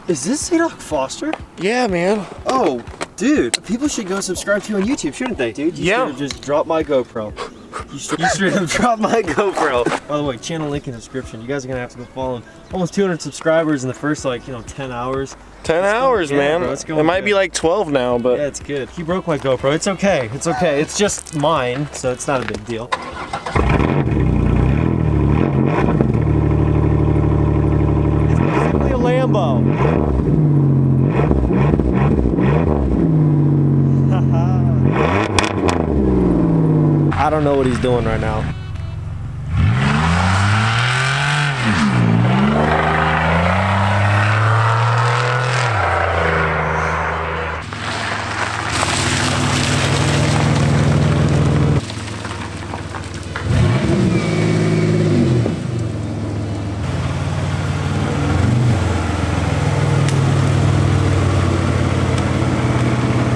Is this Zadok Foster? Yeah, man. Oh, dude. People should go subscribe to you on YouTube, shouldn't they, dude? You yeah. Just drop my GoPro. You straight up drop my GoPro. By the way, channel link in the description. You guys are gonna have to go follow him. Almost 200 subscribers in the first, like, 10 hours. 10 hours, man. Bro, it might be like 12 now, but yeah, it's good. He broke my GoPro. It's okay. It's okay. It's just mine, so it's not a big deal. It's basically a Lambo. I don't know what he's doing right now.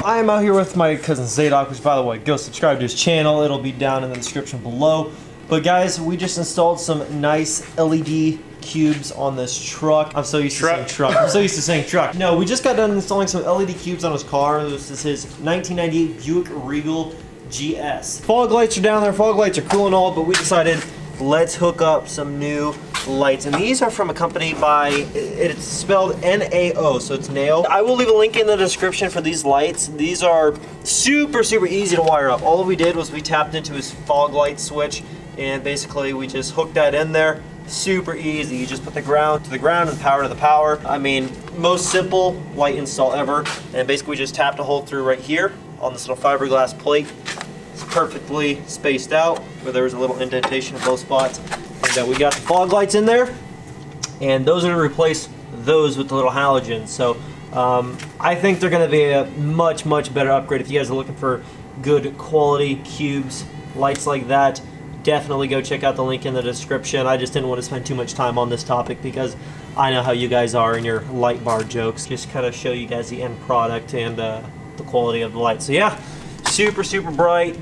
I am out here with my cousin Zadok, which, by the way, go subscribe to his channel. It'll be down in the description below. But guys, we just installed some nice LED cubes on this truck. I'm so used to saying truck. I'm so used to saying truck. No, we just got done installing some LED cubes on his car. This is his 1998 Buick Regal GS. Fog lights are down there. Fog lights are cool and all, but we decided let's hook up some new lights, and these are from a company by, it's spelled N-A-O, so it's NAO. I will leave a link in the description for these lights. These are super easy to wire up. All we did was we tapped into his fog light switch, and basically we just hooked that in there. Super easy. You just put the ground to the ground and power to the power. I mean, most simple light install ever. And basically we just tapped a hole through right here on this little fiberglass plate. It's perfectly spaced out, where there was a little indentation in both spots. And we got the fog lights in there, and those are to replace those with the little halogens. So I think they're going to be a much better upgrade. If you guys are looking for good quality cubes, lights like that, definitely go check out the link in the description. I just didn't want to spend too much time on this topic because I know how you guys are in your light bar jokes. Just kind of show you guys the end product and the quality of the light. So yeah, super bright.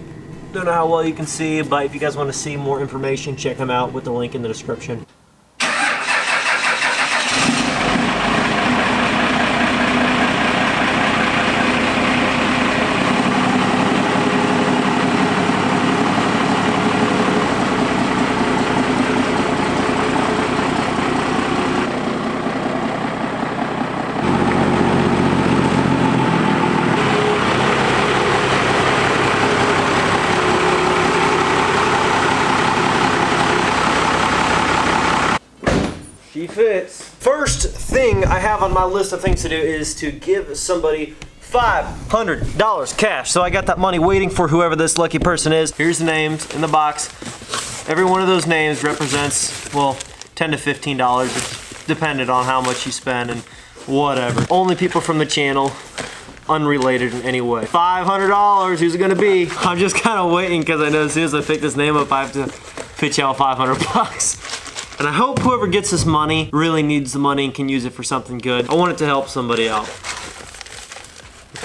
Don't know how well you can see, but if you guys want to see more information, check them out with the link in the description. She fits. First thing I have on my list of things to do is to give somebody $500 cash. So I got that money waiting for whoever this lucky person is. Here's the names in the box. Every one of those names represents, well, $10 to $15. It's dependent on how much you spend and whatever. Only people from the channel, unrelated in any way. $500, who's it gonna be? I'm just kind of waiting because I know as soon as I pick this name up, I have to pitch out 500 bucks. And I hope whoever gets this money really needs the money and can use it for something good. I want it to help somebody out.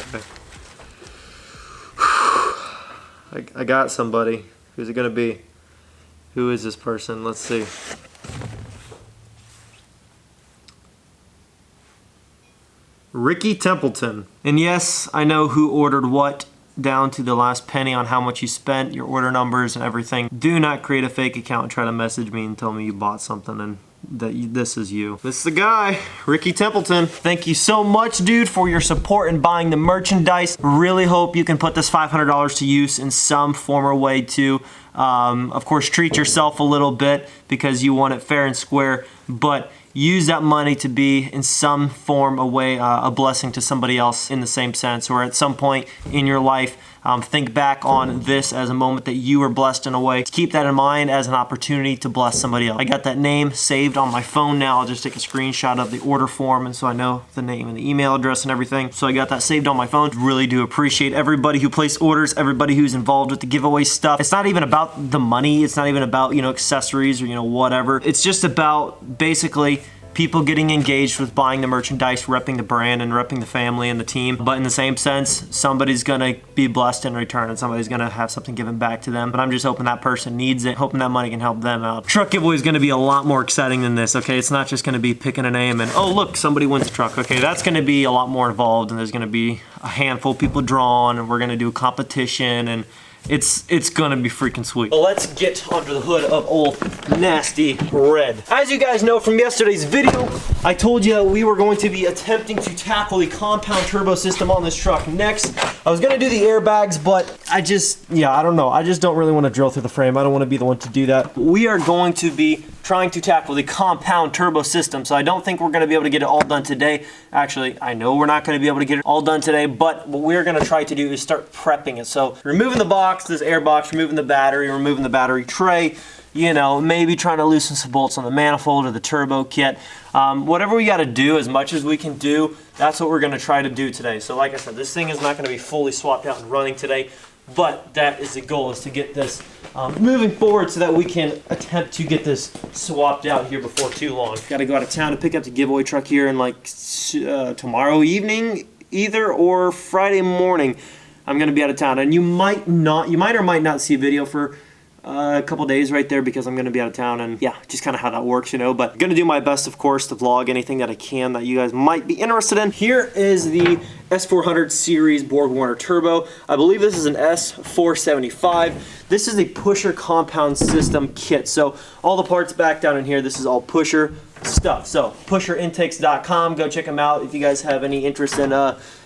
Okay. I got somebody. Who's it gonna be? Who is this person? Let's see. Ricky Templeton. And yes, I know who ordered what, down to the last penny on how much you spent, your order numbers and everything. Do not create a fake account and try to message me and tell me you bought something and that this is you. This is the guy, Ricky Templeton. Thank you so much, dude, for your support in buying the merchandise. Really hope you can put this $500 to use in some form or way too. Of course, treat yourself a little bit because you want it fair and square, but use that money to be in some form or way a blessing to somebody else in the same sense, or at some point in your life, think back on this as a moment that you were blessed in a way. Keep that in mind as an opportunity to bless somebody else. I got that name saved on my phone now. I'll just take a screenshot of the order form, and so I know the name and the email address and everything. So I got that saved on my phone. Really do appreciate everybody who placed orders, everybody who's involved with the giveaway stuff. It's not even about the money. It's not even about, accessories or, whatever. It's just about basically people getting engaged with buying the merchandise, repping the brand and repping the family and the team. But in the same sense, somebody's gonna be blessed in return and somebody's gonna have something given back to them. But I'm just hoping that person needs it, hoping that money can help them out. Truck giveaway is gonna be a lot more exciting than this, okay? It's not just gonna be picking a name and, oh look, somebody wins a truck, okay? That's gonna be a lot more involved, and there's gonna be a handful of people drawn, and we're gonna do a competition, and it's gonna be freaking sweet. But let's get under the hood of old nasty red. As you guys know from yesterday's video, I told you that we were going to be attempting to tackle the compound turbo system on this truck next. I was gonna do the airbags, but I don't know. I just don't really want to drill through the frame. I don't want to be the one to do that. We are going to be trying to tackle the compound turbo system, so I don't think we're gonna be able to get it all done today. Actually, I know we're not gonna be able to get it all done today, but what we're gonna try to do is start prepping it. So removing the box, this air box, removing the battery tray, you know, maybe trying to loosen some bolts on the manifold or the turbo kit. Whatever we gotta do, as much as we can do, that's what we're gonna try to do today. So like I said, this thing is not gonna be fully swapped out and running today, but that is the goal, is to get this moving forward so that we can attempt to get this swapped out here before too long. Gotta go out of town to pick up the giveaway truck here in like tomorrow evening either, or Friday morning. I'm gonna be out of town, and you might or might not see a video for a couple days right there, because I'm gonna be out of town, and yeah, just kind of how that works, you know. But gonna do my best, of course, to vlog anything that I can that you guys might be interested in. Here is the S400 series Borg-Warner turbo. I believe this is an S475. This is a pusher compound system kit. So all the parts back down in here, this is all pusher stuff. So pusherintakes.com, go check them out if you guys have any interest in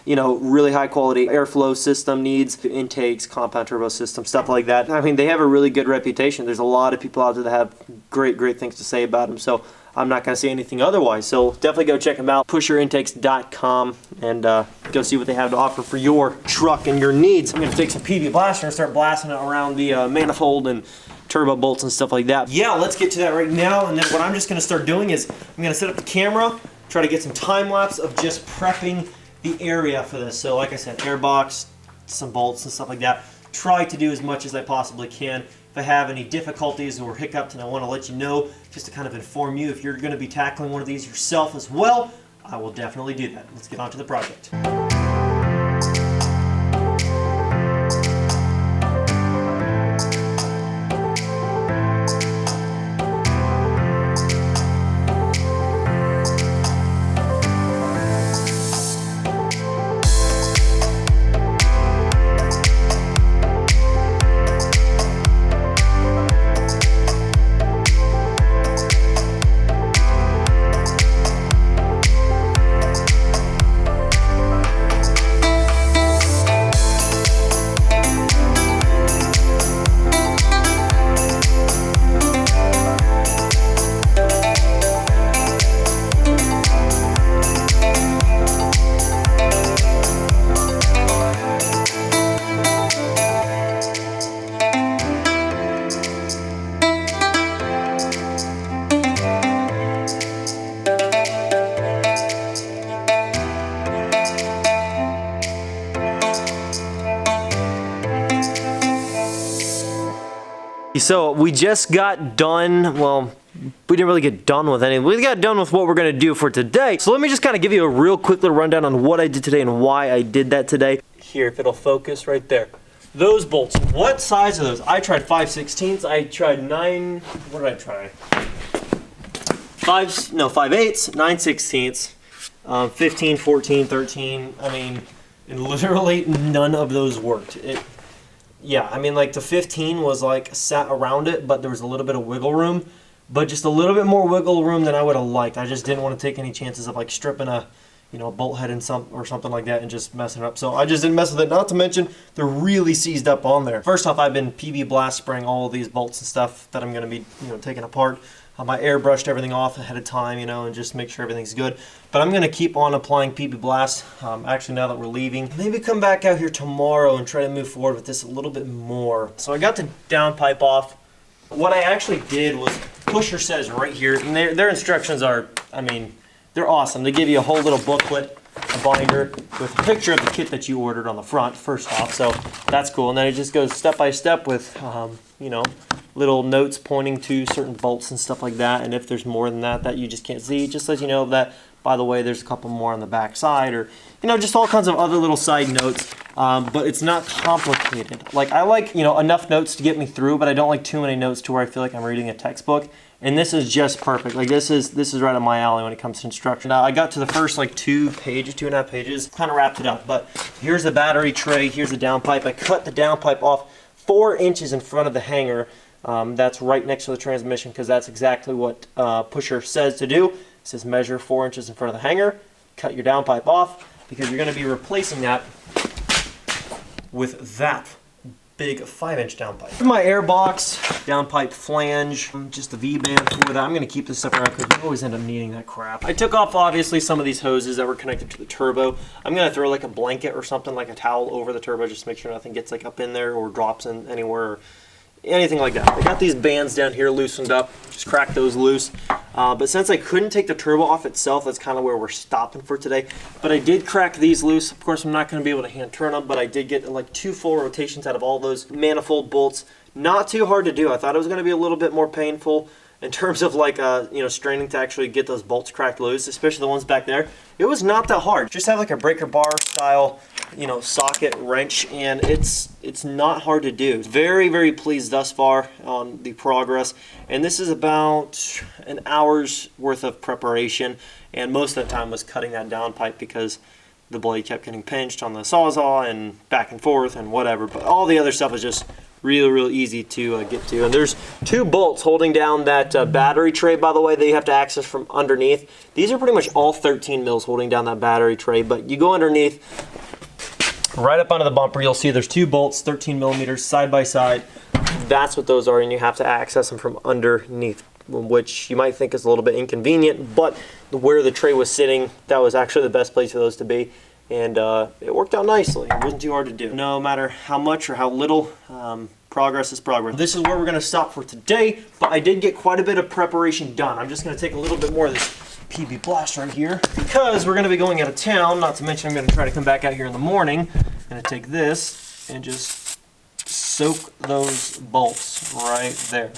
you know, really high quality airflow system needs, intakes, compound turbo system, stuff like that. I mean, they have a really good reputation. There's a lot of people out there that have great things to say about them, so I'm not gonna say anything otherwise. So definitely go check them out, pusherintakes.com, and go see what they have to offer for your truck and your needs. I'm gonna take some PB blaster and start blasting it around the manifold and turbo bolts and stuff like that. Yeah, let's get to that right now, and then what I'm just gonna start doing is I'm gonna set up the camera, try to get some time lapse of just prepping the area for this. So like I said, airbox, some bolts and stuff like that. Try to do as much as I possibly can. If I have any difficulties or hiccups, and I want to let you know, just to kind of inform you, if you're going to be tackling one of these yourself as well, I will definitely do that. Let's get on to the project. So we just got done, well, we didn't really get done with anything. We got done with what we're gonna do for today. So let me just kind of give you a real quick little rundown on what I did today and why I did that today. Here, if it'll focus right there. Those bolts, what size are those? I tried 5/16, I tried 9, what did I try? 5/8, 9/16, 15, 14, 13, I mean, and literally none of those worked. Yeah, I mean, like the 15 was like sat around it, but there was a little bit of wiggle room, but just a little bit more wiggle room than I would have liked. I just didn't want to take any chances of like stripping a, you know, a bolt head or something like that and just messing it up. So I just didn't mess with it. Not to mention, they're really seized up on there. First off, I've been PB blast spraying all of these bolts and stuff that I'm going to be, you know, taking apart. I airbrushed everything off ahead of time, you know, and just make sure everything's good. But I'm going to keep on applying PB Blast, actually now that we're leaving. Maybe come back out here tomorrow and try to move forward with this a little bit more. So I got the downpipe off. What I actually did was, pusher says right here, and their instructions are, I mean, they're awesome. They give you a whole little booklet a binder with a picture of the kit that you ordered on the front, first off, so that's cool. And then it just goes step by step with, you know, little notes pointing to certain bolts and stuff like that. And if there's more than that that you just can't see, just lets you know that, by the way, there's a couple more on the back side, or, you know, just all kinds of other little side notes. But it's not complicated. Like, I like, you know, enough notes to get me through, but I don't like too many notes to where I feel like I'm reading a textbook. And this is just perfect. Like, this is right up my alley when it comes to instruction. Now, I got to the first like 2.5 pages, kind of wrapped it up. But here's the battery tray, here's the downpipe. I cut the downpipe off 4 inches in front of the hanger. That's right next to the transmission, because that's exactly what pusher says to do. It says measure 4 inches in front of the hanger, cut your downpipe off, because you're going to be replacing that with that big 5-inch downpipe. My air box, downpipe flange, just the V-band for that. I'm going to keep this stuff around because you always end up needing that crap. I took off, obviously, some of these hoses that were connected to the turbo. I'm going to throw like a blanket or something, like a towel over the turbo, just to make sure nothing gets like up in there or drops in anywhere, or anything like that. I got these bands down here loosened up, just cracked those loose. But since I couldn't take the turbo off itself, that's kind of where we're stopping for today. But I did crack these loose. Of course, I'm not going to be able to hand turn them, but I did get like 2 full rotations out of all those manifold bolts. Not too hard to do. I thought it was going to be a little bit more painful in terms of like, you know, straining to actually get those bolts cracked loose, especially the ones back there. It was not that hard. Just have like a breaker bar style, you know, socket wrench, and it's not hard to do. Very, very pleased thus far on the progress. And this is about an hour's worth of preparation, and most of the time was cutting that downpipe because the blade kept getting pinched on the Sawzall and back and forth and whatever. But all the other stuff is just real easy to get to. And there's 2 bolts holding down that battery tray, by the way, that you have to access from underneath. These are pretty much all 13 mils holding down that battery tray, but you go underneath, right up under the bumper, you'll see there's 2 bolts, 13 millimeters, side by side. That's what those are, and you have to access them from underneath, which you might think is a little bit inconvenient, but where the tray was sitting, that was actually the best place for those to be. And it worked out nicely. It wasn't too hard to do. No matter how much or how little, progress is progress. This is where we're going to stop for today, but I did get quite a bit of preparation done. I'm just going to take a little bit more of this PB Blast right here, because we're going to be going out of town. Not to mention, I'm going to try to come back out here in the morning. I'm going to take this and just soak those bolts right there.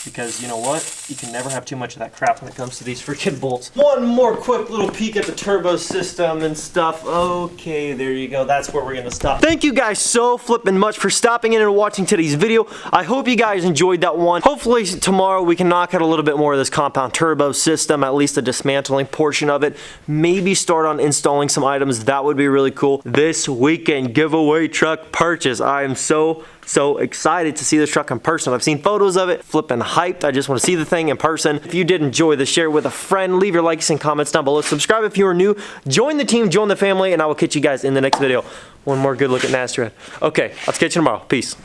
Because you know what? You can never have too much of that crap when it comes to these freaking bolts. One more quick little peek at the turbo system and stuff. Okay, there you go. That's where we're gonna stop. Thank you guys so flippin' much for stopping in and watching today's video. I hope you guys enjoyed that one. Hopefully tomorrow we can knock out a little bit more of this compound turbo system, at least the dismantling portion of it. Maybe start on installing some items. That would be really cool. This weekend giveaway truck purchase. I am so excited to see this truck in person. I've seen photos of it, flipping hyped. I just want to see the thing in person. If you did enjoy this, share it with a friend. Leave your likes and comments down below. Subscribe if you are new. Join the team, join the family, and I will catch you guys in the next video. One more good look at Nasty Red. Okay, I'll catch you tomorrow. Peace.